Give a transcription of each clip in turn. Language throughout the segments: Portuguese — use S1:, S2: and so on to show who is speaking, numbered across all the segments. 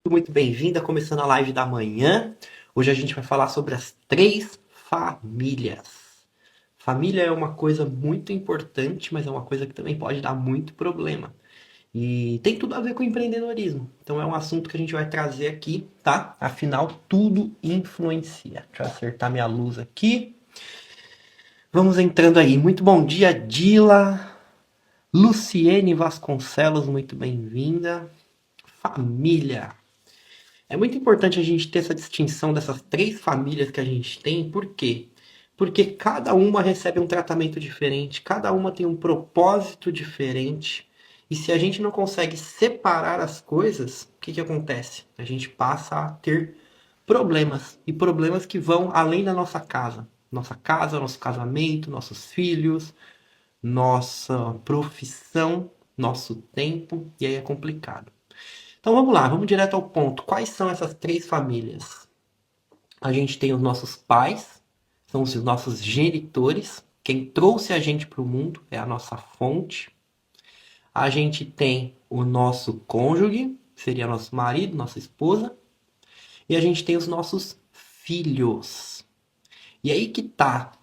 S1: Muito bem-vinda, começando a live da manhã. Hoje a gente vai falar sobre as três famílias. Família é uma coisa muito importante, mas é uma coisa que também pode dar muito problema. E tem tudo a ver com empreendedorismo. Então é um assunto que a gente vai trazer aqui, tá? Afinal, tudo influencia. Deixa eu acertar minha luz aqui. Vamos entrando aí. Muito bom dia, Dila. Luciene Vasconcelos, muito bem-vinda. Família. É muito importante a gente ter essa distinção dessas três famílias que a gente tem, por quê? Porque cada uma recebe um tratamento diferente, cada uma tem um propósito diferente. E se a gente não consegue separar as coisas, o que acontece? A gente passa a ter problemas, e problemas que vão além da nossa casa. Nossa casa, nosso casamento, nossos filhos, nossa profissão, nosso tempo, e aí é complicado. Então vamos lá, vamos direto ao ponto. Quais são essas três famílias? A gente tem os nossos pais, são os nossos genitores, quem trouxe a gente para o mundo é a nossa fonte. A gente tem o nosso cônjuge, seria nosso marido, nossa esposa. E a gente tem os nossos filhos. E aí que tá.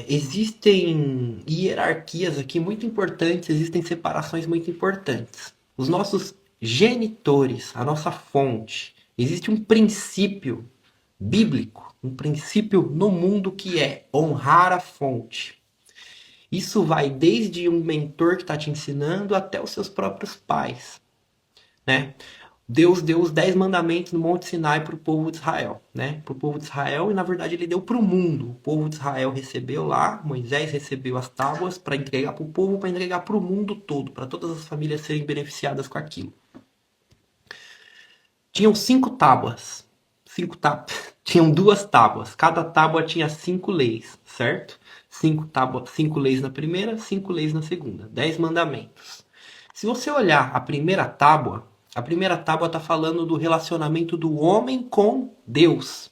S1: Existem hierarquias aqui muito importantes, existem separações muito importantes. Os nossos genitores, a nossa fonte, existe um princípio bíblico, um princípio no mundo que é honrar a fonte. Isso vai desde um mentor que está te ensinando até os seus próprios pais, né? Deus deu os 10 mandamentos no Monte Sinai para o povo de Israel, né? Para o povo de Israel, e na verdade ele deu para o mundo. O povo de Israel recebeu lá, Moisés recebeu as tábuas para entregar para o povo, para entregar para o mundo todo, para todas as famílias serem beneficiadas com aquilo. Tinham 5 tábuas. Tinham 2 tábuas. Cada tábua tinha 5 leis, certo? 5 leis na primeira, 5 leis na segunda. 10 mandamentos. Se você olhar a primeira tábua está falando do relacionamento do homem com Deus.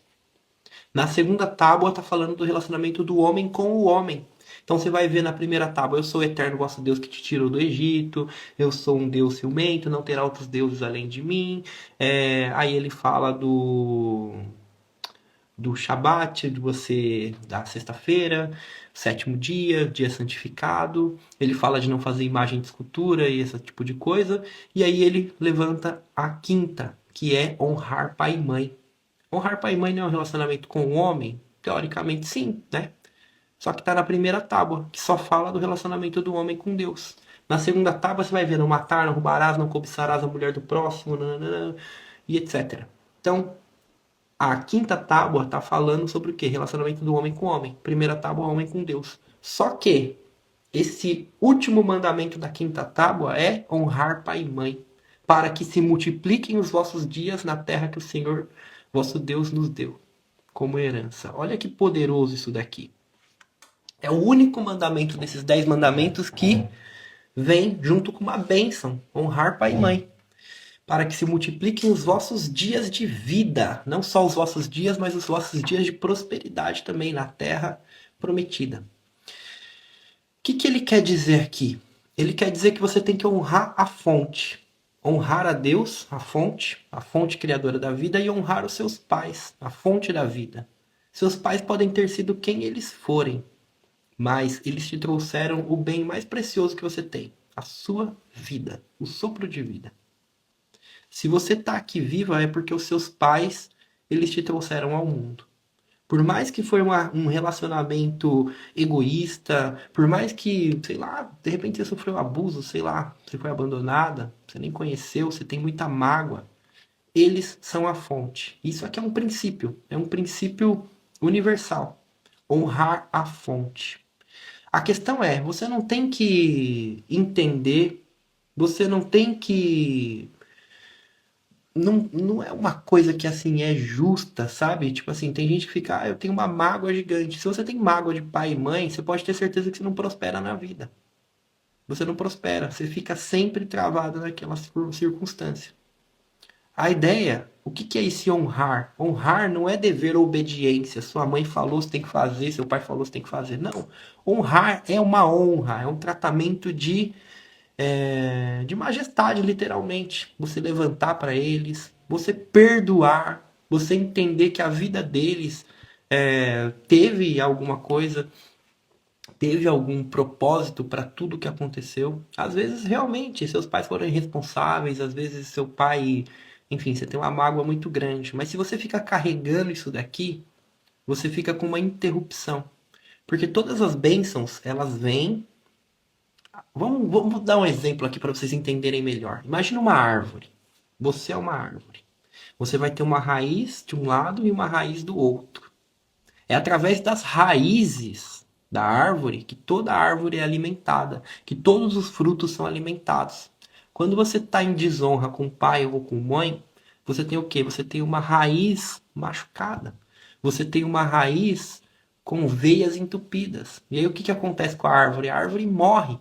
S1: Na segunda tábua está falando do relacionamento do homem com o homem. Então você vai ver na primeira tábua, eu sou o eterno vosso Deus que te tirou do Egito, eu sou um Deus ciumento, não terá outros deuses além de mim. Aí ele fala do Shabat, de você, da sexta-feira, sétimo dia, dia santificado. Ele fala de não fazer imagem de escultura e esse tipo de coisa. E aí ele levanta a quinta, que é honrar pai e mãe. Honrar pai e mãe não é um relacionamento com o homem? Teoricamente sim, né? Só que está na primeira tábua, que só fala do relacionamento do homem com Deus. Na segunda tábua você vai ver não matar, não roubarás, não cobiçarás a mulher do próximo, nananana, e etc. Então, a quinta tábua está falando sobre o quê? Relacionamento do homem com o homem. Primeira tábua, homem com Deus. Só que esse último mandamento da quinta tábua é honrar pai e mãe, para que se multipliquem os vossos dias na terra que o Senhor, vosso Deus, nos deu como herança. Olha que poderoso isso daqui. É o único mandamento desses 10 mandamentos que vem junto com uma bênção, honrar pai e mãe, para que se multipliquem os vossos dias de vida, não só os vossos dias, mas os vossos dias de prosperidade também na terra prometida. O que ele quer dizer aqui? Ele quer dizer que você tem que honrar a fonte. Honrar a Deus, a fonte criadora da vida, e honrar os seus pais, a fonte da vida. Seus pais podem ter sido quem eles forem, mas eles te trouxeram o bem mais precioso que você tem, a sua vida, o sopro de vida. Se você está aqui viva é porque os seus pais, eles te trouxeram ao mundo. Por mais que foi um relacionamento egoísta, por mais que, sei lá, de repente você sofreu abuso, sei lá, você foi abandonada, você nem conheceu, você tem muita mágoa, eles são a fonte. Isso aqui é um princípio universal. Honrar a fonte. A questão é, você não tem que entender, você não tem que não é uma coisa que assim é justa, sabe? Tipo assim, tem gente que fica, eu tenho uma mágoa gigante. Se você tem mágoa de pai e mãe, você pode ter certeza que você não prospera na vida. Você não prospera, você fica sempre travado naquela circunstância. A ideia, o que é esse honrar? Honrar não é dever ou obediência. Sua mãe falou, você tem que fazer, seu pai falou, você tem que fazer. Não. Honrar é uma honra, é um tratamento de de majestade, literalmente. Você levantar para eles, você perdoar, você entender que a vida deles teve alguma coisa, teve algum propósito para tudo que aconteceu. Às vezes, realmente, seus pais foram irresponsáveis, às vezes seu pai, enfim, você tem uma mágoa muito grande. Mas se você fica carregando isso daqui, você fica com uma interrupção. Porque todas as bênçãos, elas vêm. Vamos dar um exemplo aqui para vocês entenderem melhor. Imagina uma árvore. Você é uma árvore. Você vai ter uma raiz de um lado e uma raiz do outro. É através das raízes da árvore que toda árvore é alimentada, que todos os frutos são alimentados. Quando você está em desonra com o pai ou com mãe, você tem o quê? Você tem uma raiz machucada. Você tem uma raiz com veias entupidas. E aí o que acontece com a árvore? A árvore morre.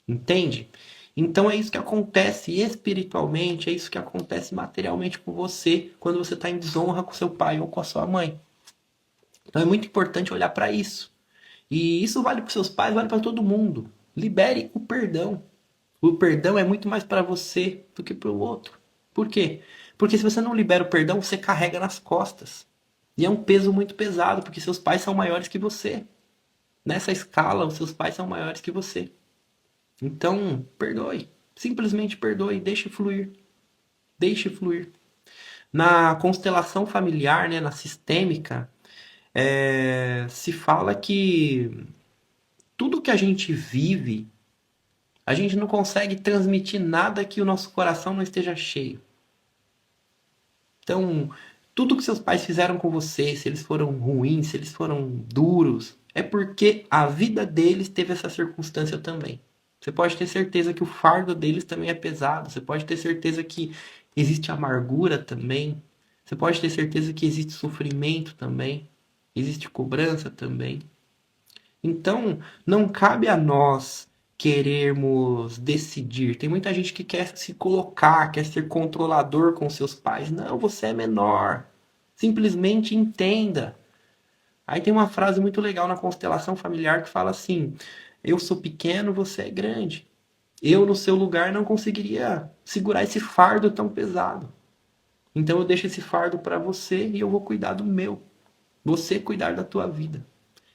S1: Entende? Então é isso que acontece espiritualmente, é isso que acontece materialmente com você quando você está em desonra com seu pai ou com a sua mãe. Então é muito importante olhar para isso. E isso vale para os seus pais, vale para todo mundo. Libere o perdão. O perdão é muito mais para você do que para o outro. Por quê? Porque se você não libera o perdão, você carrega nas costas. E é um peso muito pesado, porque seus pais são maiores que você. Nessa escala, os seus pais são maiores que você. Então, perdoe. Simplesmente perdoe. Deixe fluir. Deixe fluir. Na constelação familiar, né, na sistêmica, se fala que tudo que a gente vive, a gente não consegue transmitir nada que o nosso coração não esteja cheio. Então, tudo que seus pais fizeram com você, se eles foram ruins, se eles foram duros, é porque a vida deles teve essa circunstância também. Você pode ter certeza que o fardo deles também é pesado. Você pode ter certeza que existe amargura também. Você pode ter certeza que existe sofrimento também. Existe cobrança também. Então, não cabe a nós querermos decidir. Tem muita gente que quer se colocar, quer ser controlador com seus pais. Não, você é menor. Simplesmente entenda. Aí tem uma frase muito legal na constelação familiar que fala assim: eu sou pequeno, você é grande. Eu, no seu lugar, não conseguiria segurar esse fardo tão pesado. Então eu deixo esse fardo para você e eu vou cuidar do meu. Você cuidar da tua vida.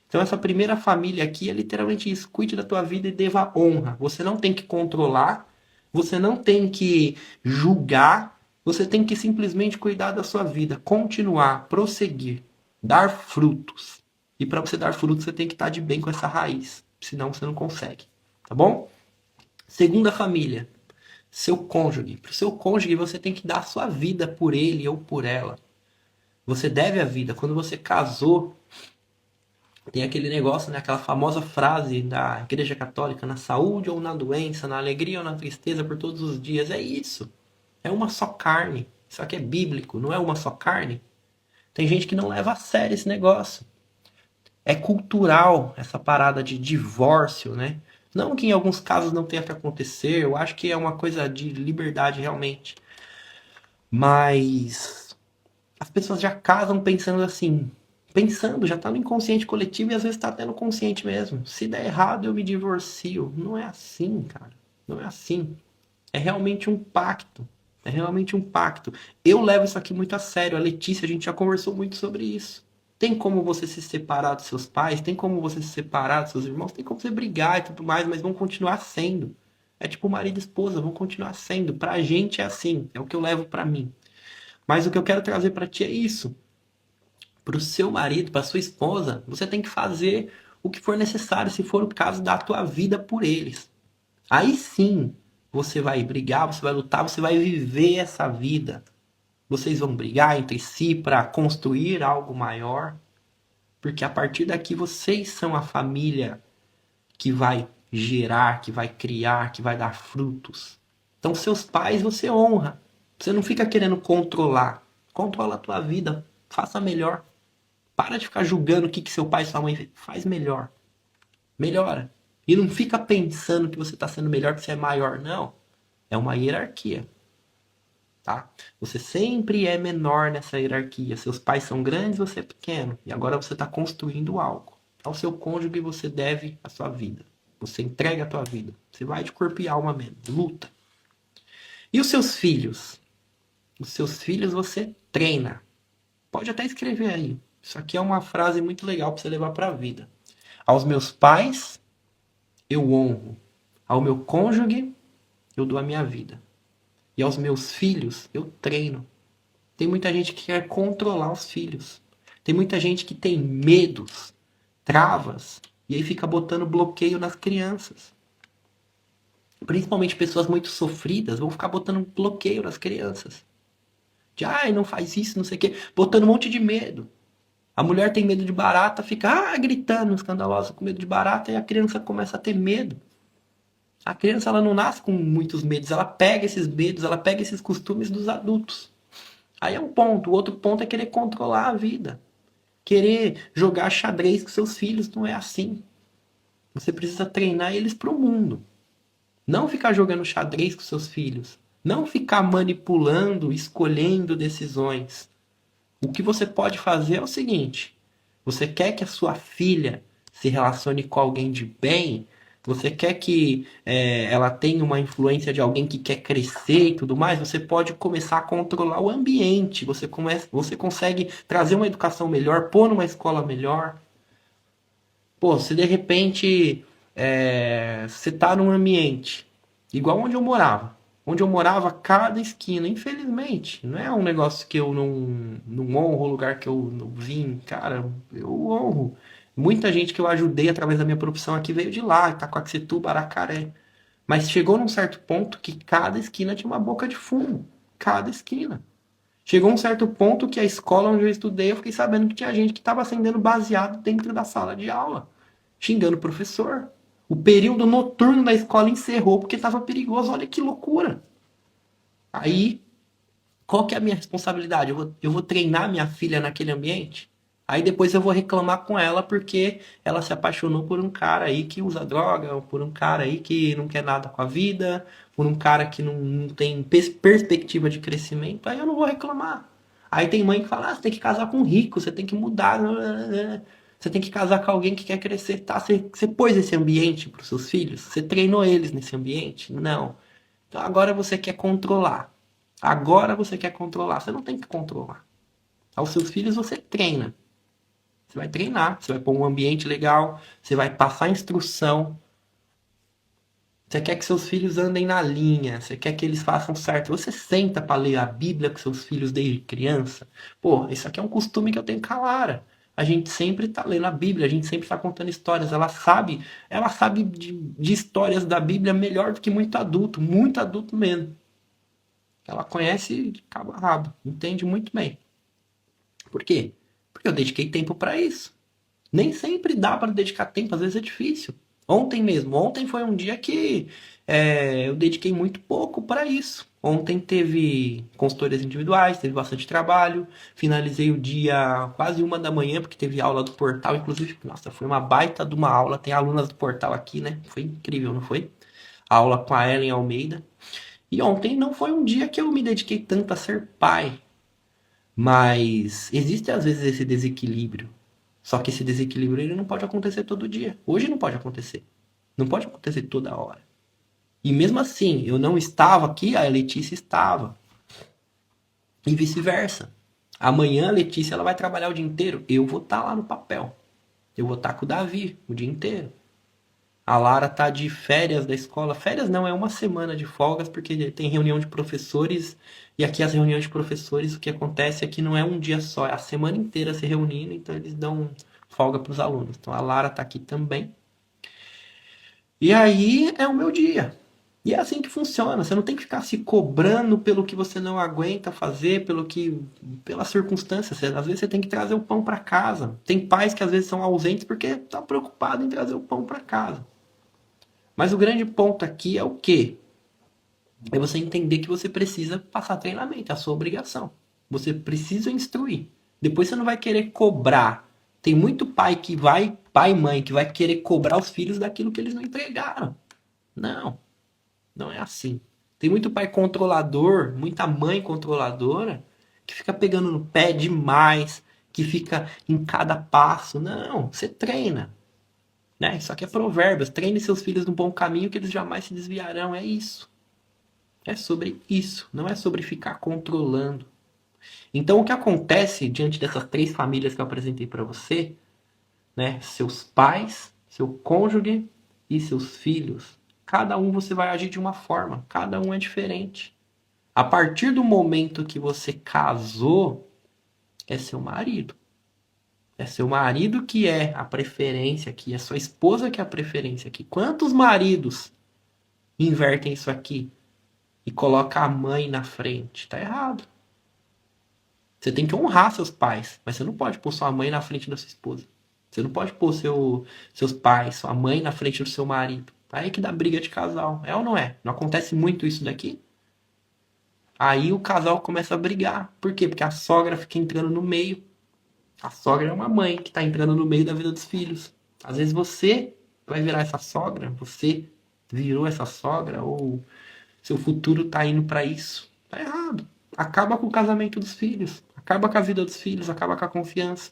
S1: Então essa primeira família aqui é literalmente isso. Cuide da tua vida e deva honra. Você não tem que controlar, você não tem que julgar, você tem que simplesmente cuidar da sua vida, continuar, prosseguir, dar frutos. E para você dar frutos, você tem que estar de bem com essa raiz, senão você não consegue, tá bom? Segunda família, seu cônjuge. Para o seu cônjuge, você tem que dar a sua vida por ele ou por ela. Você deve a vida. Quando você casou, tem aquele negócio, né? Aquela famosa frase da Igreja Católica: na saúde ou na doença, na alegria ou na tristeza, por todos os dias. É isso. É uma só carne. Isso aqui é bíblico, não é uma só carne. Tem gente que não leva a sério esse negócio. É cultural essa parada de divórcio, né? Não que em alguns casos não tenha que acontecer, eu acho que é uma coisa de liberdade realmente. Mas as pessoas já casam pensando assim, pensando, já tá no inconsciente coletivo e às vezes tá até no consciente mesmo. Se der errado, eu me divorcio. Não é assim, cara. Não é assim. É realmente um pacto. É realmente um pacto. Eu levo isso aqui muito a sério. A Letícia, a gente já conversou muito sobre isso. Tem como você se separar dos seus pais, tem como você se separar dos seus irmãos, tem como você brigar e tudo mais, mas vão continuar sendo. É tipo marido e esposa, vão continuar sendo. Pra gente é assim, é o que eu levo pra mim. Mas o que eu quero trazer pra ti é isso. Pro seu marido, pra sua esposa, você tem que fazer o que for necessário, se for o caso, dar a tua vida por eles. Aí sim, você vai brigar, você vai lutar, você vai viver essa vida. Vocês vão brigar entre si para construir algo maior, porque a partir daqui vocês são a família que vai gerar, que vai criar, que vai dar frutos. Então seus pais você honra. Você não fica querendo controlar. Controla a tua vida, faça melhor. Para de ficar julgando o que seu pai e sua mãe faz melhor. Melhora. E não fica pensando que você está sendo melhor, que você é maior. Não. É uma hierarquia. Tá? Você sempre é menor nessa hierarquia. Seus pais são grandes, você é pequeno. E agora você está construindo algo. Ao seu cônjuge você deve a sua vida. Você entrega a tua vida. Você vai de corpo e alma mesmo. Luta. E os seus filhos? Os seus filhos você treina. Pode até escrever aí. Isso aqui é uma frase muito legal para você levar para a vida. Aos meus pais, eu honro. Ao meu cônjuge, eu dou a minha vida. E aos meus filhos, eu treino. Tem muita gente que quer controlar os filhos. Tem muita gente que tem medos, travas, e aí fica botando bloqueio nas crianças. Principalmente pessoas muito sofridas vão ficar botando bloqueio nas crianças. De, ai, não faz isso, não sei o quê. Botando um monte de medo. A mulher tem medo de barata, fica gritando, escandalosa com medo de barata, e a criança começa a ter medo. A criança ela não nasce com muitos medos, ela pega esses medos, ela pega esses costumes dos adultos. Aí é um ponto. O outro ponto é querer controlar a vida. Querer jogar xadrez com seus filhos não é assim. Você precisa treinar eles para o mundo. Não ficar jogando xadrez com seus filhos. Não ficar manipulando, escolhendo decisões. O que você pode fazer é o seguinte: você quer que a sua filha se relacione com alguém de bem? Você quer que ela tenha uma influência de alguém que quer crescer e tudo mais? Você pode começar a controlar o ambiente. Você consegue trazer uma educação melhor, pôr numa escola melhor. Pô, se de repente você tá num ambiente igual onde eu morava. Onde eu morava, cada esquina, infelizmente, não é um negócio que eu não honro o lugar que eu não vim, cara, eu honro. Muita gente que eu ajudei através da minha profissão aqui veio de lá, Itacoaxetuba, Aracaré. Mas chegou num certo ponto que cada esquina tinha uma boca de fumo. Cada esquina. Chegou um certo ponto que a escola onde eu estudei, eu fiquei sabendo que tinha gente que estava acendendo baseado dentro da sala de aula, xingando o professor. O período noturno da escola encerrou porque estava perigoso. Olha que loucura. Aí, qual que é a minha responsabilidade? Eu vou treinar minha filha naquele ambiente? Aí depois eu vou reclamar com ela porque ela se apaixonou por um cara aí que usa droga, ou por um cara aí que não quer nada com a vida, por um cara que não tem perspectiva de crescimento. Aí eu não vou reclamar. Aí tem mãe que fala, você tem que casar com um rico, você tem que mudar, você tem que casar com alguém que quer crescer, tá? Você pôs esse ambiente para os seus filhos? Você treinou eles nesse ambiente? Não. Então agora você quer controlar. Agora você quer controlar. Você não tem que controlar. Aos seus filhos você treina. Você vai treinar, você vai pôr um ambiente legal, você vai passar instrução. Você quer que seus filhos andem na linha, você quer que eles façam certo. Você senta para ler a Bíblia com seus filhos desde criança. Pô, isso aqui é um costume que eu tenho com a Lara. A gente sempre tá lendo a Bíblia, a gente sempre tá contando histórias. Ela sabe de histórias da Bíblia melhor do que muito adulto mesmo. Ela conhece de cabo a rabo, entende muito bem. Por quê? Porque eu dediquei tempo para isso. Nem sempre dá para dedicar tempo, às vezes é difícil. Ontem foi um dia que eu dediquei muito pouco para isso. Ontem teve consultorias individuais, teve bastante trabalho. Finalizei o dia quase 1 da manhã, porque teve aula do portal. Inclusive, nossa, foi uma baita de uma aula. Tem alunas do portal aqui, né? Foi incrível, não foi? A aula com a Ellen Almeida. E ontem não foi um dia que eu me dediquei tanto a ser pai. Mas existe às vezes esse desequilíbrio. Só que esse desequilíbrio ele não pode acontecer todo dia. Hoje não pode acontecer. Não pode acontecer toda hora. E mesmo assim, eu não estava aqui, a Letícia estava. E vice-versa. Amanhã a Letícia ela vai trabalhar o dia inteiro. Eu vou estar lá no papel. Eu vou estar com o Davi o dia inteiro. A Lara tá de férias da escola. Férias não, é uma semana de folgas, porque tem reunião de professores. E aqui as reuniões de professores, o que acontece é que não é um dia só, é a semana inteira se reunindo, então eles dão folga para os alunos. Então a Lara tá aqui também. E aí é o meu dia. E é assim que funciona. Você não tem que ficar se cobrando pelo que você não aguenta fazer, pelas circunstâncias. Às vezes você tem que trazer o pão para casa. Tem pais que às vezes são ausentes porque estão preocupados em trazer o pão para casa. Mas o grande ponto aqui é o quê? É você entender que você precisa passar treinamento, é a sua obrigação. Você precisa instruir. Depois você não vai querer cobrar. Tem muito pai e mãe, que vai querer cobrar os filhos daquilo que eles não entregaram. Não, não é assim. Tem muito pai controlador, muita mãe controladora, que fica pegando no pé demais, que fica em cada passo. Não, você treina. né? Isso aqui é Provérbios. Treine seus filhos no bom caminho que eles jamais se desviarão. É isso. É sobre isso. Não é sobre ficar controlando. Então, o que acontece diante dessas três famílias que eu apresentei para você, né? Seus pais, seu cônjuge e seus filhos. Cada um você vai agir de uma forma. Cada um é diferente. A partir do momento que você casou, é seu marido. É seu marido que é a preferência aqui, é sua esposa que é a preferência aqui. Quantos maridos invertem isso aqui e colocam a mãe na frente? Tá errado. Você tem que honrar seus pais, mas você não pode pôr sua mãe na frente da sua esposa. Você não pode pôr seus pais, sua mãe na frente do seu marido. Aí que dá briga de casal. É ou não é? Não acontece muito isso daqui? Aí o casal começa a brigar. Por quê? Porque a sogra fica entrando no meio. A sogra é uma mãe que está entrando no meio da vida dos filhos. Às vezes você vai virar essa sogra, você virou essa sogra, ou seu futuro está indo para isso. Tá errado. Acaba com o casamento dos filhos, acaba com a vida dos filhos, acaba com a confiança.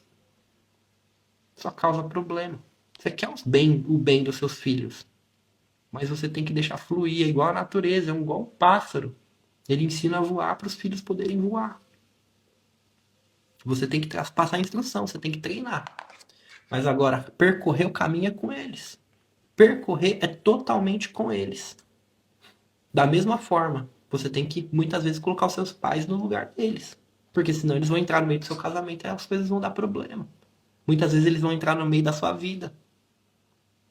S1: Só causa problema. Você quer o bem dos seus filhos, mas você tem que deixar fluir. É igual a natureza, é igual um pássaro. Ele ensina a voar para os filhos poderem voar. Você tem que passar a instrução, você tem que treinar. Mas agora, percorrer o caminho é com eles. Percorrer é totalmente com eles. Da mesma forma, você tem que muitas vezes colocar os seus pais no lugar deles. Porque senão eles vão entrar no meio do seu casamento e as coisas vão dar problema. Muitas vezes eles vão entrar no meio da sua vida.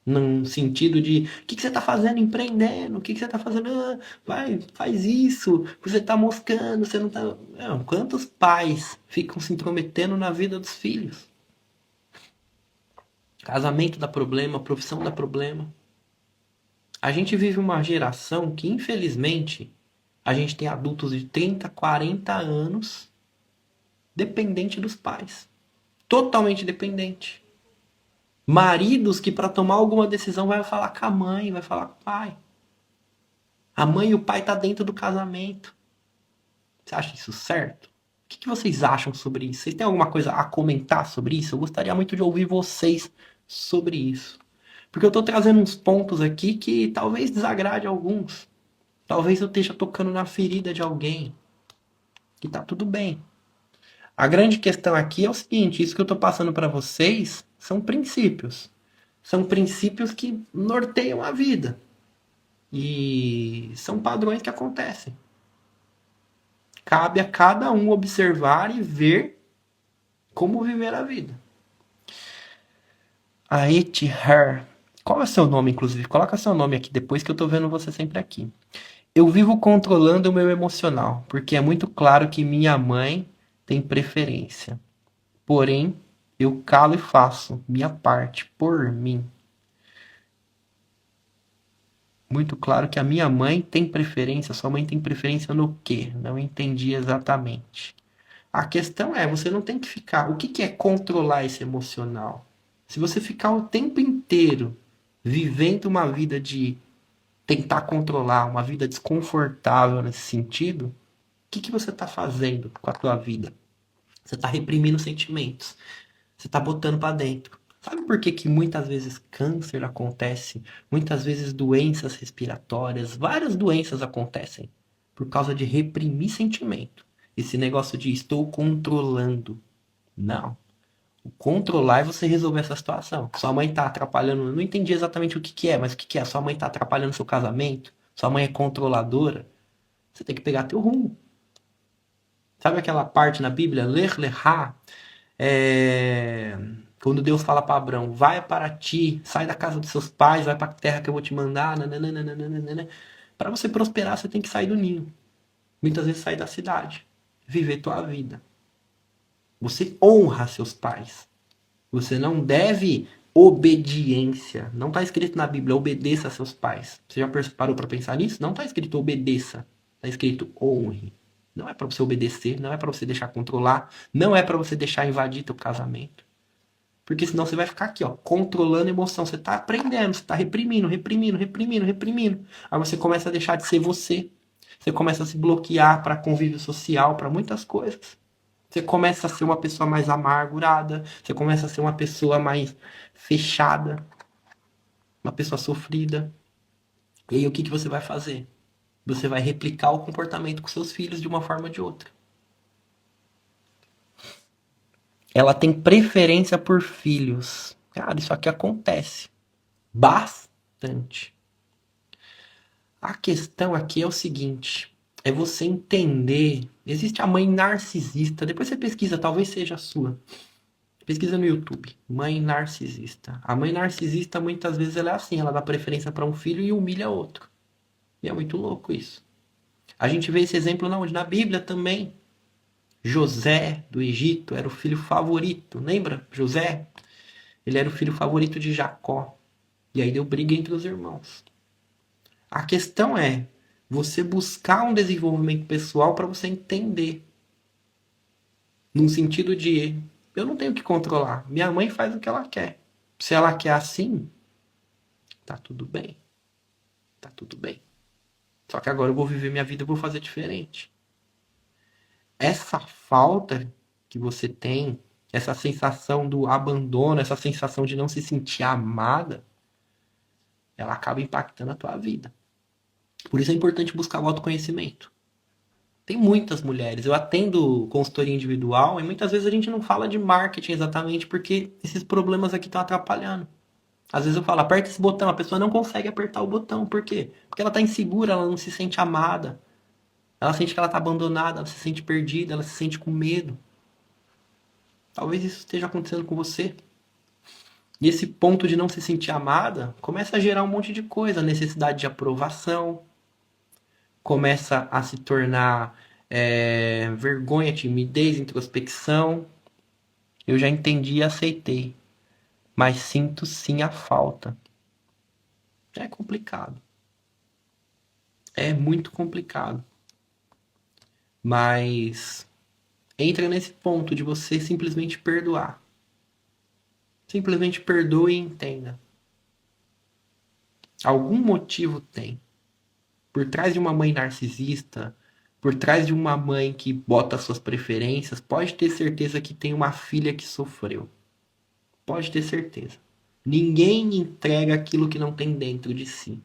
S1: Num sentido de, o que você está fazendo empreendendo? O que você está fazendo? Ah, vai, faz isso. Você está moscando, você não está... Não, quantos pais ficam se intrometendo na vida dos filhos? Casamento dá problema, profissão dá problema. A gente vive uma geração que, infelizmente, a gente tem adultos de 30, 40 anos dependente dos pais. Totalmente dependente. Maridos que para tomar alguma decisão vai falar com a mãe, vai falar com o pai. A mãe e o pai tá dentro do casamento. Você acha isso certo? O que vocês acham sobre isso? Vocês têm alguma coisa a comentar sobre isso? Eu gostaria muito de ouvir vocês sobre isso. Porque eu tô trazendo uns pontos aqui que talvez desagrade alguns. Talvez eu esteja tocando na ferida de alguém. E tá tudo bem. A grande questão aqui é o seguinte, isso que eu tô passando para vocês são princípios. São princípios que norteiam a vida. E são padrões que acontecem. Cabe a cada um observar e ver como viver a vida. A Her. Qual é seu nome, inclusive? Coloca seu nome aqui depois que eu tô vendo você sempre aqui. Eu vivo controlando o meu emocional, porque é muito claro que minha mãe tem preferência. Porém, eu calo e faço minha parte por mim. Muito claro que a minha mãe tem preferência. Sua mãe tem preferência no quê? Não entendi exatamente. A questão é, você não tem que ficar... O que é controlar esse emocional? Se você ficar o tempo inteiro vivendo uma vida de tentar controlar, uma vida desconfortável nesse sentido, o que você está fazendo com a tua vida? Você está reprimindo sentimentos. Você está botando para dentro. Sabe por que muitas vezes câncer acontece? Muitas vezes doenças respiratórias, várias doenças acontecem por causa de reprimir sentimento. Esse negócio de estou controlando. Não. O controlar é você resolver essa situação. Sua mãe está atrapalhando. Eu não entendi exatamente o que é, mas o que é? Sua mãe está atrapalhando seu casamento? Sua mãe é controladora? Você tem que pegar teu rumo. Sabe aquela parte na Bíblia? Ler, lerá. Quando Deus fala para Abraão, vai para ti, sai da casa dos seus pais, vai para a terra que eu vou te mandar, para você prosperar, você tem que sair do ninho. Muitas vezes sair da cidade, viver tua vida. Você honra seus pais. Você não deve obediência. Não está escrito na Bíblia, obedeça a seus pais. Você já parou para pensar nisso? Não está escrito obedeça. Está escrito honre. Não é para você obedecer, não é para você deixar controlar, não é para você deixar invadir teu casamento. Porque senão você vai ficar aqui, ó, controlando a emoção. Você tá aprendendo, você tá reprimindo. Aí você começa a deixar de ser você. Você começa a se bloquear para convívio social, para muitas coisas. Você começa a ser uma pessoa mais amargurada. Você começa a ser uma pessoa mais fechada. uma pessoa sofrida. E aí o que que você vai fazer? Você vai replicar o comportamento com seus filhos de uma forma ou de outra. Ela tem preferência por filhos. Cara, isso aqui acontece bastante. A questão aqui é o seguinte: é você entender. Existe a mãe narcisista. Depois você pesquisa, talvez seja a sua. Pesquisa no YouTube. Mãe narcisista. A mãe narcisista muitas vezes ela é assim, ela dá preferência para um filho e humilha outro. E é muito louco isso. A gente vê esse exemplo na onde? Na Bíblia também. José do Egito era o filho favorito. Lembra? José? Ele era o filho favorito de Jacó. E aí deu briga entre os irmãos. A questão é você buscar um desenvolvimento pessoal para você entender. Num sentido de eu não tenho que controlar. Minha mãe faz o que ela quer. Se ela quer assim, tá tudo bem. Tá tudo bem. Só que agora eu vou viver minha vida e vou fazer diferente. Essa falta que você tem, essa sensação do abandono, essa sensação de não se sentir amada, ela acaba impactando a tua vida. Por isso é importante buscar o autoconhecimento. Tem muitas mulheres. Eu atendo consultoria individual e muitas vezes a gente não fala de marketing exatamente porque esses problemas aqui estão atrapalhando. Às vezes eu falo, aperta esse botão, a pessoa não consegue apertar o botão. Por quê? Porque ela está insegura, ela não se sente amada. Ela sente que ela está abandonada, ela se sente perdida, ela se sente com medo. Talvez isso esteja acontecendo com você. E esse ponto de não se sentir amada começa a gerar um monte de coisa, necessidade de aprovação, começa a se tornar vergonha, timidez, introspecção. Eu já entendi e aceitei, mas sinto sim a falta. É complicado, é muito complicado, mas entra nesse ponto de você simplesmente perdoar. Simplesmente perdoe e entenda. Algum motivo tem. Por trás de uma mãe narcisista, por trás de uma mãe que bota suas preferências, pode ter certeza que tem uma filha que sofreu. Pode ter certeza. Ninguém entrega aquilo que não tem dentro de si.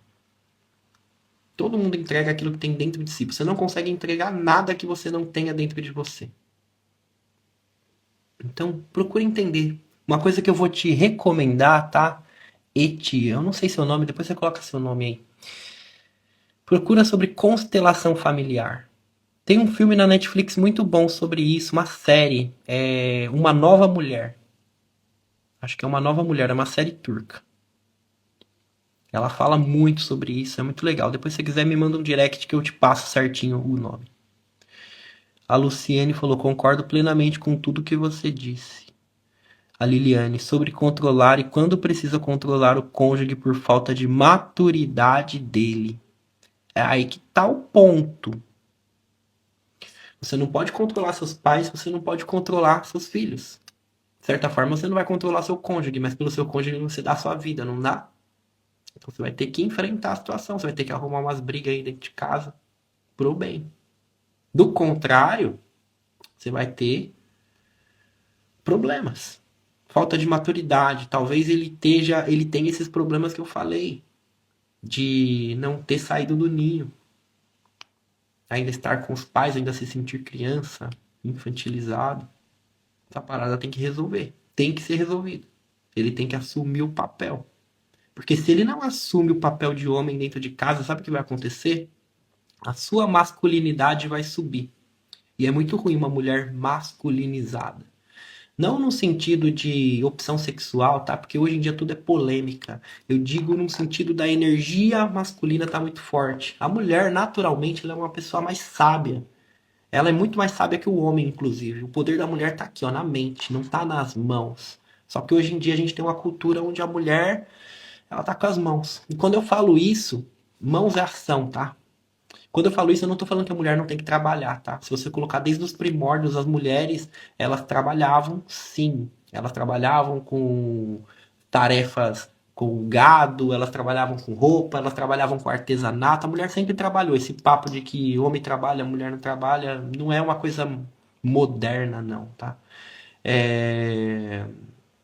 S1: Todo mundo entrega aquilo que tem dentro de si. Você não consegue entregar nada que você não tenha dentro de você. Então, procure entender. Uma coisa que eu vou te recomendar, tá? Eti, eu não sei seu nome, depois você coloca seu nome aí. Procura sobre constelação familiar. Tem um filme na Netflix muito bom sobre isso, uma série, Uma Nova Mulher. Acho que é Uma Nova Mulher, é uma série turca. Ela fala muito sobre isso, é muito legal. Depois se você quiser me manda um direct que eu te passo certinho o nome. A Luciene falou, concordo plenamente com tudo que você disse. A Liliane, sobre controlar e quando precisa controlar o cônjuge por falta de maturidade dele. É aí que tá o ponto. Você não pode controlar seus pais, você não pode controlar seus filhos. De certa forma, você não vai controlar seu cônjuge, mas pelo seu cônjuge você dá a sua vida, não dá? Então você vai ter que enfrentar a situação, você vai ter que arrumar umas brigas aí dentro de casa pro bem. Do contrário, você vai ter problemas. Falta de maturidade. Talvez ele tenha esses problemas que eu falei. De não ter saído do ninho. Ainda estar com os pais, ainda se sentir criança, infantilizado. Essa parada tem que resolver. Tem que ser resolvido. Ele tem que assumir o papel. Porque se ele não assume o papel de homem dentro de casa, sabe o que vai acontecer? A sua masculinidade vai subir. E é muito ruim uma mulher masculinizada. Não no sentido de opção sexual, tá? Porque hoje em dia tudo é polêmica. Eu digo no sentido da energia masculina tá muito forte. A mulher, naturalmente, ela é uma pessoa mais sábia. Ela é muito mais sábia que o homem, inclusive. O poder da mulher tá aqui, ó, na mente, não tá nas mãos. Só que hoje em dia a gente tem uma cultura onde a mulher, ela tá com as mãos. E quando eu falo isso, mãos é ação, tá? Quando eu falo isso, eu não tô falando que a mulher não tem que trabalhar, tá? Se você colocar desde os primórdios, as mulheres, elas trabalhavam, sim. Elas trabalhavam com tarefas com gado, elas trabalhavam com roupa, elas trabalhavam com artesanato. A mulher sempre trabalhou. Esse papo de que homem trabalha, mulher não trabalha, não é uma coisa moderna, não, tá? É...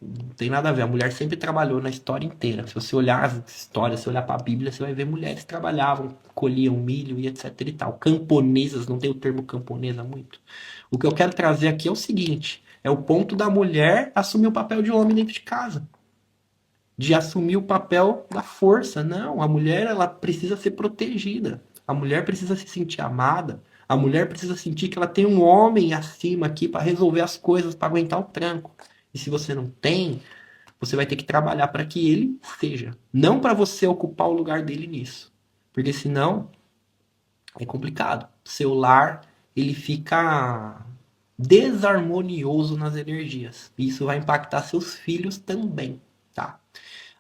S1: Não tem nada a ver. A mulher sempre trabalhou na história inteira. Se você olhar as histórias, se olhar para a Bíblia, você vai ver mulheres que trabalhavam, colhiam milho e etc e tal. Camponesas, não tem o termo camponesa muito. O que eu quero trazer aqui é o seguinte: é o ponto da mulher assumir o papel de homem dentro de casa, de assumir o papel da força. Não, a mulher ela precisa ser protegida. A mulher precisa se sentir amada. A mulher precisa sentir que ela tem um homem acima aqui para resolver as coisas, para aguentar o tranco. E se você não tem, você vai ter que trabalhar para que ele seja, não para você ocupar o lugar dele nisso. Porque senão é complicado. Seu lar, ele fica desarmonioso nas energias. E isso vai impactar seus filhos também, tá?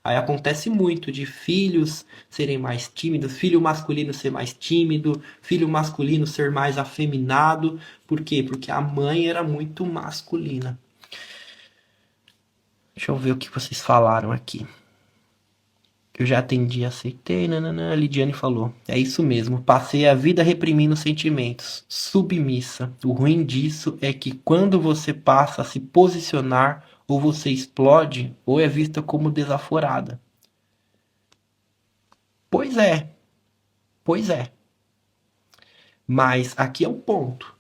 S1: Aí acontece muito de filhos serem mais tímidos, filho masculino ser mais tímido, filho masculino ser mais afeminado. Por quê? Porque a mãe era muito masculina. Deixa eu ver o que vocês falaram aqui. Eu já atendi, aceitei, nananã. A Lidiane falou. É isso mesmo, passei a vida reprimindo sentimentos, submissa. O ruim disso é que quando você passa a se posicionar, ou você explode, ou é vista como desaforada. Pois é, pois é. Mas aqui é o ponto.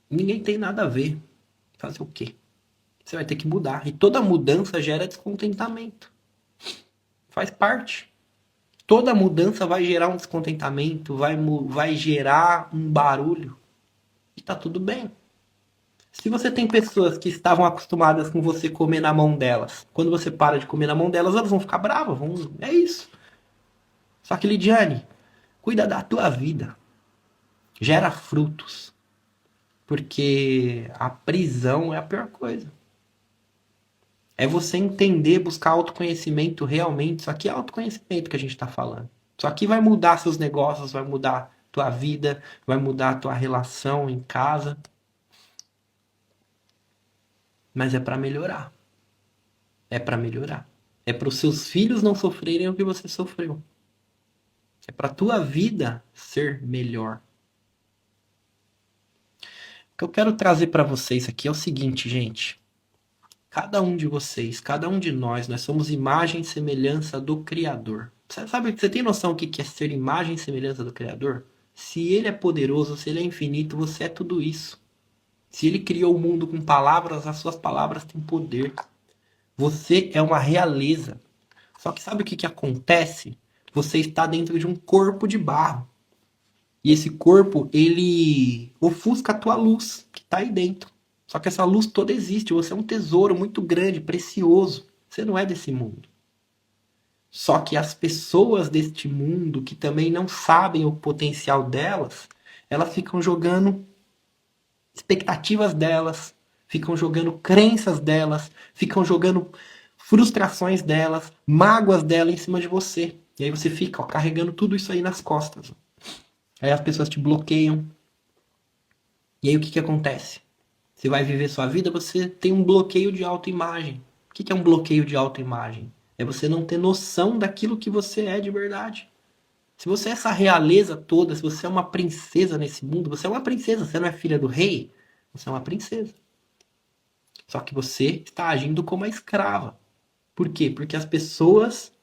S1: Ninguém tem nada a ver. Fazer o quê? Você vai ter que mudar. E toda mudança gera descontentamento. Faz parte. Toda mudança vai gerar um descontentamento, vai gerar um barulho. E tá tudo bem. Se você tem pessoas que estavam acostumadas com você comer na mão delas, quando você para de comer na mão delas, elas vão ficar bravas. É isso. Só que, Lidiane, cuida da tua vida. Gera frutos. Porque a prisão é a pior coisa. É você entender, buscar autoconhecimento realmente. Isso aqui é autoconhecimento que a gente está falando. Isso aqui vai mudar seus negócios, vai mudar tua vida, vai mudar a tua relação em casa. Mas é para melhorar. É para melhorar. É para os seus filhos não sofrerem o que você sofreu. É para tua vida ser melhor. O que eu quero trazer para vocês aqui é o seguinte, gente. Cada um de vocês, cada um de nós somos imagem e semelhança do Criador. Você tem noção do que é ser imagem e semelhança do Criador? Se ele é poderoso, se ele é infinito, você é tudo isso. Se ele criou o mundo com palavras, as suas palavras têm poder. Você é uma realeza. Só que sabe o que acontece? Você está dentro de um corpo de barro. E esse corpo, ele ofusca a tua luz que está aí dentro. Só que essa luz toda existe. Você é um tesouro muito grande, precioso. Você não é desse mundo. Só que as pessoas deste mundo, que também não sabem o potencial delas, elas ficam jogando expectativas delas, ficam jogando crenças delas, ficam jogando frustrações delas, mágoas dela em cima de você. E aí você fica carregando tudo isso aí nas costas. Aí as pessoas te bloqueiam. E aí o que acontece? Você vai viver sua vida, você tem um bloqueio de autoimagem. O que é um bloqueio de autoimagem? É você não ter noção daquilo que você é de verdade. Se você é essa realeza toda, se você é uma princesa nesse mundo, você é uma princesa, você não é filha do rei, você é uma princesa. Só que você está agindo como uma escrava. Por quê? Porque as pessoas.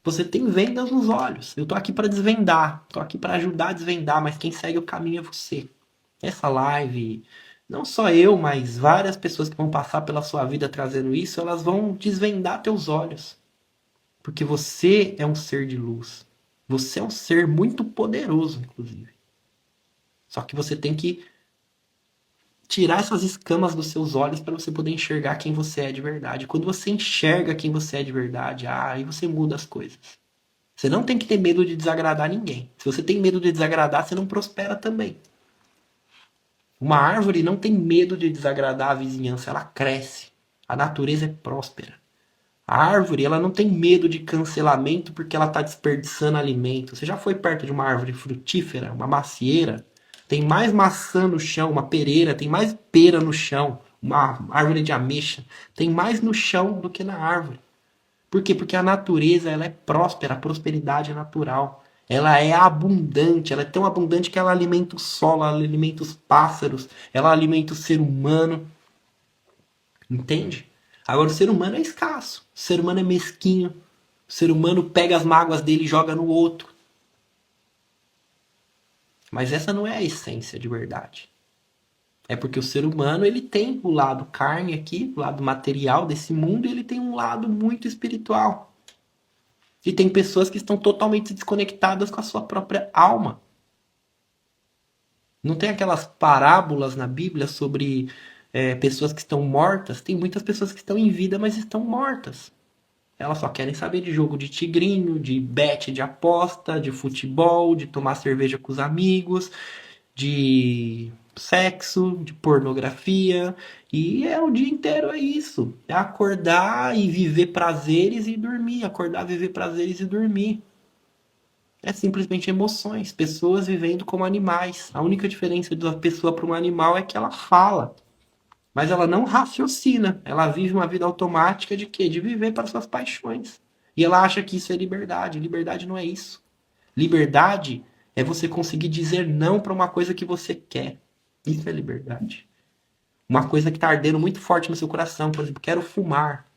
S1: Você tem vendas nos olhos. Eu tô aqui para desvendar, tô aqui para ajudar a desvendar, mas quem segue o caminho é você. Essa live, não só eu, mas várias pessoas que vão passar pela sua vida trazendo isso, elas vão desvendar teus olhos. Porque você é um ser de luz. Você é um ser muito poderoso, inclusive. Só que você tem que tirar essas escamas dos seus olhos para você poder enxergar quem você é de verdade. Quando você enxerga quem você é de verdade, aí você muda as coisas. Você não tem que ter medo de desagradar ninguém. Se você tem medo de desagradar, você não prospera também. Uma árvore não tem medo de desagradar a vizinhança, ela cresce. A natureza é próspera. A árvore, ela não tem medo de cancelamento porque ela está desperdiçando alimento. Você já foi perto de uma árvore frutífera, uma macieira? Tem mais maçã no chão, uma pereira, tem mais pera no chão, uma árvore de ameixa. Tem mais no chão do que na árvore. Por quê? Porque a natureza ela é próspera, a prosperidade é natural. Ela é abundante, ela é tão abundante que ela alimenta o solo, ela alimenta os pássaros, ela alimenta o ser humano. Entende? Agora, o ser humano é escasso. O ser humano é mesquinho. O ser humano pega as mágoas dele e joga no outro. Mas essa não é a essência de verdade. É porque o ser humano ele tem o lado carne aqui, o lado material desse mundo, e ele tem um lado muito espiritual. E tem pessoas que estão totalmente desconectadas com a sua própria alma. Não tem aquelas parábolas na Bíblia sobre pessoas que estão mortas? Tem muitas pessoas que estão em vida, mas estão mortas. Elas só querem saber de jogo de tigrinho, de bet de aposta, de futebol, de tomar cerveja com os amigos, de sexo, de pornografia. E é o dia inteiro é isso. É acordar e viver prazeres e dormir. Acordar, viver prazeres e dormir. É simplesmente emoções. Pessoas vivendo como animais. A única diferença de uma pessoa para um animal é que ela fala. Mas ela não raciocina. Ela vive uma vida automática de quê? De viver para suas paixões. E ela acha que isso é liberdade. Liberdade não é isso. Liberdade é você conseguir dizer não para uma coisa que você quer. Isso é liberdade. Uma coisa que está ardendo muito forte no seu coração. Por exemplo, quero fumar.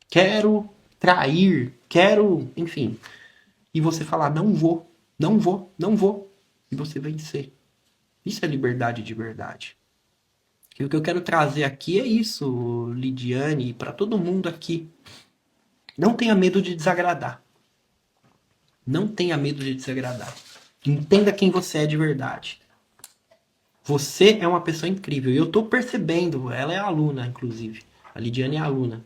S1: Quero trair. Quero, enfim. E você falar, não vou. Não vou. Não vou. E você vencer. Isso é liberdade de verdade. E o que eu quero trazer aqui é isso, Lidiane, para todo mundo aqui. Não tenha medo de desagradar. Não tenha medo de desagradar. Entenda quem você é de verdade. Você é uma pessoa incrível. E eu tô percebendo, ela é aluna, inclusive. A Lidiane é aluna.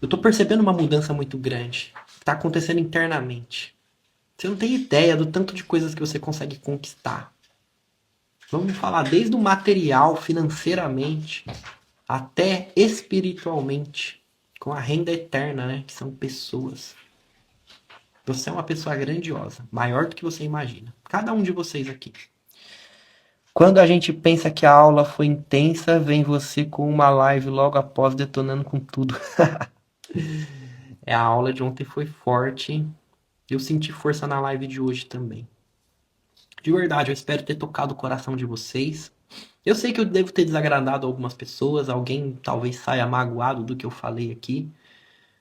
S1: Eu tô percebendo uma mudança muito grande. Tá acontecendo internamente. Você não tem ideia do tanto de coisas que você consegue conquistar. Vamos falar desde o material, financeiramente, até espiritualmente, com a renda eterna, né? Que são pessoas. Você é uma pessoa grandiosa, maior do que você imagina. Cada um de vocês aqui. Quando a gente pensa que a aula foi intensa, vem você com uma live logo após detonando com tudo. A aula de ontem foi forte. Eu senti força na live de hoje também. De verdade, eu espero ter tocado o coração de vocês. Eu sei que eu devo ter desagradado algumas pessoas, alguém talvez saia magoado do que eu falei aqui,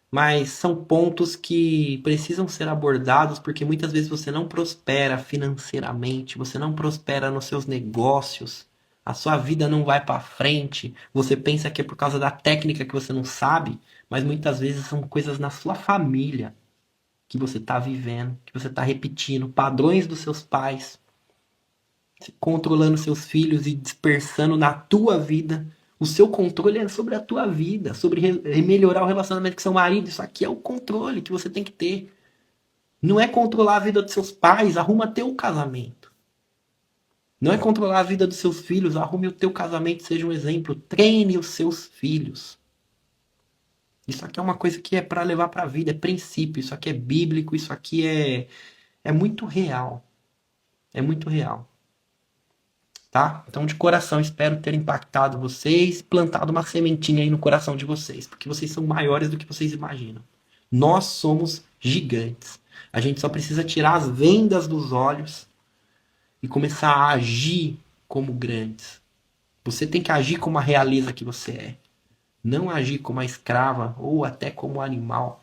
S1: mas são pontos que precisam ser abordados porque muitas vezes você não prospera financeiramente, você não prospera nos seus negócios, a sua vida não vai para frente, você pensa que é por causa da técnica que você não sabe, mas muitas vezes são coisas na sua família que você está vivendo, que você está repetindo, padrões dos seus pais, controlando seus filhos e dispersando na tua vida. O seu controle é sobre a tua vida, sobre melhorar o relacionamento com seu marido. Isso aqui é o controle que você tem que ter. Não é controlar a vida dos seus pais, arruma teu casamento. Não é controlar a vida dos seus filhos, arrume o teu casamento, seja um exemplo. Treine os seus filhos. Isso aqui é uma coisa que é para levar para a vida, é princípio. Isso aqui é bíblico, isso aqui é muito real. É muito real. Tá? Então, de coração, espero ter impactado vocês, plantado uma sementinha aí no coração de vocês, porque vocês são maiores do que vocês imaginam. Nós somos gigantes. A gente só precisa tirar as vendas dos olhos e começar a agir como grandes. Você tem que agir como a realeza que você é. Não agir como a escrava ou até como animal.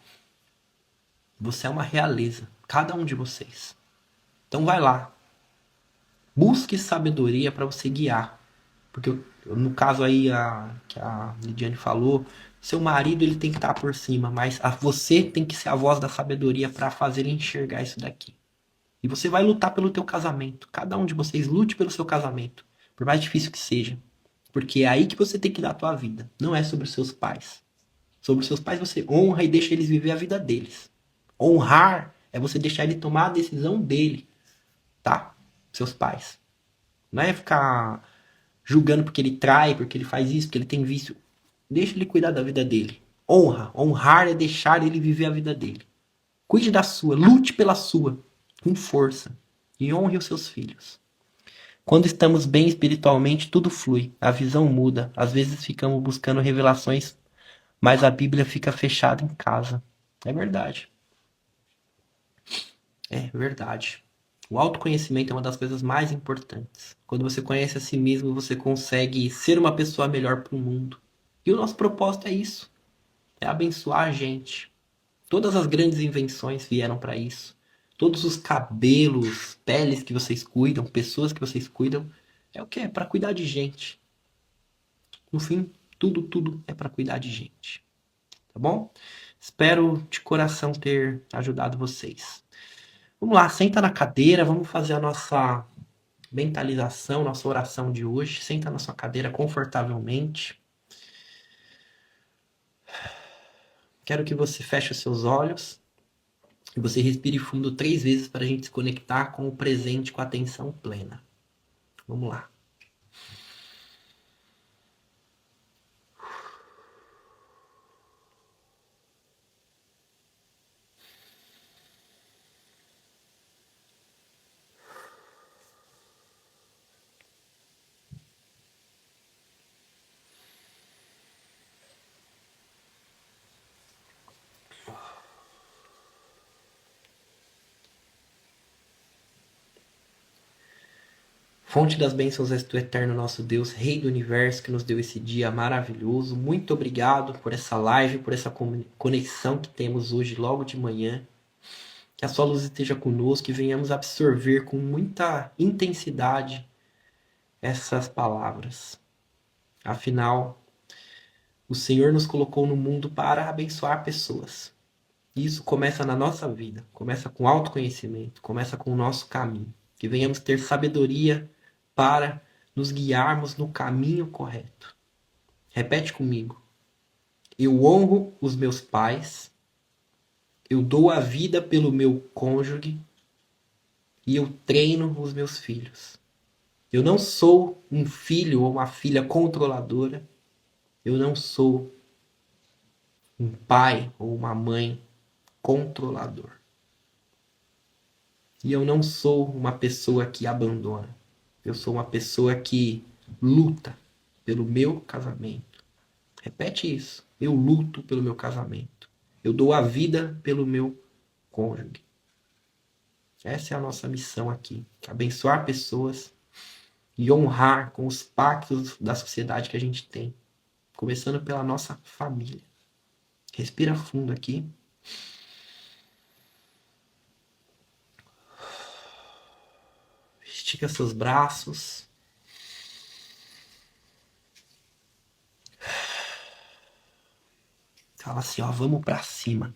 S1: Você é uma realeza, cada um de vocês. Então vai lá, busque sabedoria para você guiar. Porque no caso aí que a Lidiane falou, seu marido ele tem que estar por cima, mas você tem que ser a voz da sabedoria para fazer ele enxergar isso daqui. E você vai lutar pelo teu casamento. Cada um de vocês lute pelo seu casamento, por mais difícil que seja. Porque é aí que você tem que dar a tua vida. Não é sobre os seus pais. Sobre os seus pais você honra e deixa eles viver a vida deles. Honrar é você deixar ele tomar a decisão dele, tá? Seus pais. Não é ficar julgando porque ele trai, porque ele faz isso, porque ele tem vício. Deixa ele cuidar da vida dele. Honra. Honrar é deixar ele viver a vida dele. Cuide da sua, lute pela sua, com força. E honre os seus filhos. Quando estamos bem espiritualmente, tudo flui. A visão muda. Às vezes ficamos buscando revelações, mas a Bíblia fica fechada em casa. É verdade. É verdade. O autoconhecimento é uma das coisas mais importantes. Quando você conhece a si mesmo, você consegue ser uma pessoa melhor para o mundo. E o nosso propósito é isso, é abençoar a gente. Todas as grandes invenções vieram para isso. Todos os cabelos, peles que vocês cuidam, pessoas que vocês cuidam, é o que? É para cuidar de gente. No fim, tudo é para cuidar de gente. Tá bom? Espero de coração ter ajudado vocês. Vamos lá, senta na cadeira, vamos fazer a nossa mentalização, nossa oração de hoje. Senta na sua cadeira confortavelmente. Quero que você feche os seus olhos e você respire fundo 3 vezes para a gente se conectar com o presente com a atenção plena. Vamos lá. Fonte das bênçãos és tu, eterno nosso Deus, Rei do Universo, que nos deu esse dia maravilhoso. Muito obrigado por essa live, por essa conexão que temos hoje, logo de manhã. Que a sua luz esteja conosco e venhamos absorver com muita intensidade essas palavras. Afinal, o Senhor nos colocou no mundo para abençoar pessoas. E isso começa na nossa vida, começa com autoconhecimento, começa com o nosso caminho. Que venhamos ter sabedoria para nos guiarmos no caminho correto. Repete comigo. Eu honro os meus pais, eu dou a vida pelo meu cônjuge e eu treino os meus filhos. Eu não sou um filho ou uma filha controladora. Eu não sou um pai ou uma mãe controlador. E eu não sou uma pessoa que abandona. Eu sou uma pessoa que luta pelo meu casamento. Repete isso. Eu luto pelo meu casamento. Eu dou a vida pelo meu cônjuge. Essa é a nossa missão aqui. Abençoar pessoas e honrar com os pactos da sociedade que a gente tem. Começando pela nossa família. Respira fundo aqui. Estica seus braços. Fala assim, ó, vamos pra cima.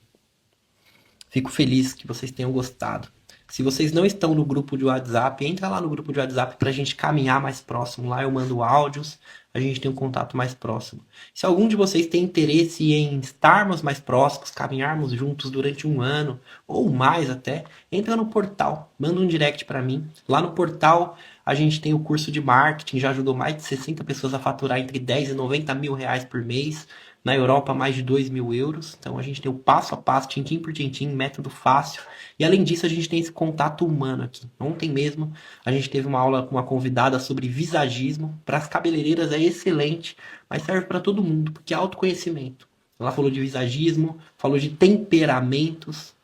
S1: Fico feliz que vocês tenham gostado. Se vocês não estão no grupo de WhatsApp, entra lá no grupo de WhatsApp pra gente caminhar mais próximo. Lá eu mando áudios, a gente tem um contato mais próximo. Se algum de vocês tem interesse em estarmos mais próximos, caminharmos juntos durante um ano, ou mais até, entra no portal, manda um direct pra mim. Lá no portal a gente tem o curso de marketing, já ajudou mais de 60 pessoas a faturar entre 10 e 90 mil reais por mês. Na Europa, mais de 2.000 euros. Então a gente tem o passo a passo, tintim por tintim, método fácil. E além disso, a gente tem esse contato humano aqui. Ontem mesmo, a gente teve uma aula com uma convidada sobre visagismo. Para as cabeleireiras é excelente, mas serve para todo mundo, porque é autoconhecimento. Ela falou de visagismo, falou de temperamentos.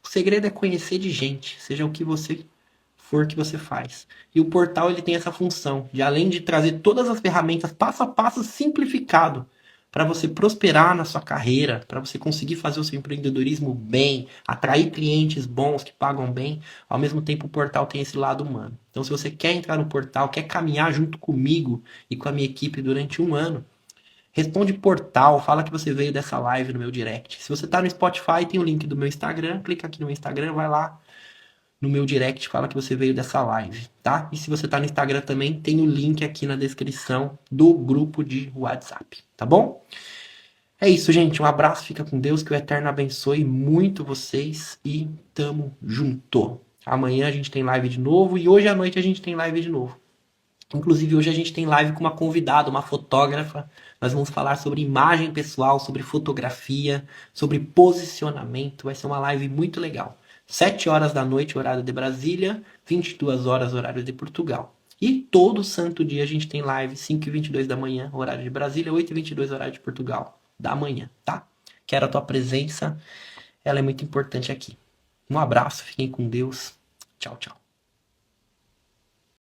S1: O segredo é conhecer de gente, seja o que você for que você faz. E o portal ele tem essa função de, além de trazer todas as ferramentas passo a passo simplificado, para você prosperar na sua carreira, para você conseguir fazer o seu empreendedorismo bem, atrair clientes bons que pagam bem, ao mesmo tempo o portal tem esse lado humano. Então, se você quer entrar no portal, quer caminhar junto comigo e com a minha equipe durante um ano, responde portal, fala que você veio dessa live no meu direct. Se você está no Spotify, tem o link do meu Instagram, clica aqui no meu Instagram, vai lá no meu direct, fala que você veio dessa live, tá? E se você tá no Instagram também, tem o link aqui na descrição do grupo de WhatsApp, tá bom? É isso, gente. Um abraço, fica com Deus, que o Eterno abençoe muito vocês e tamo junto. Amanhã a gente tem live de novo e hoje à noite a gente tem live de novo. Inclusive hoje a gente tem live com uma convidada, uma fotógrafa. Nós vamos falar sobre imagem pessoal, sobre fotografia, sobre posicionamento. Vai ser uma live muito legal. 7 horas da noite, horário de Brasília, 22 horas, horário de Portugal. E todo santo dia a gente tem live, 5h22 da manhã, horário de Brasília, 8h22, horário de Portugal, da manhã, tá? Quero a tua presença, ela é muito importante aqui. Um abraço, fiquem com Deus. Tchau, tchau.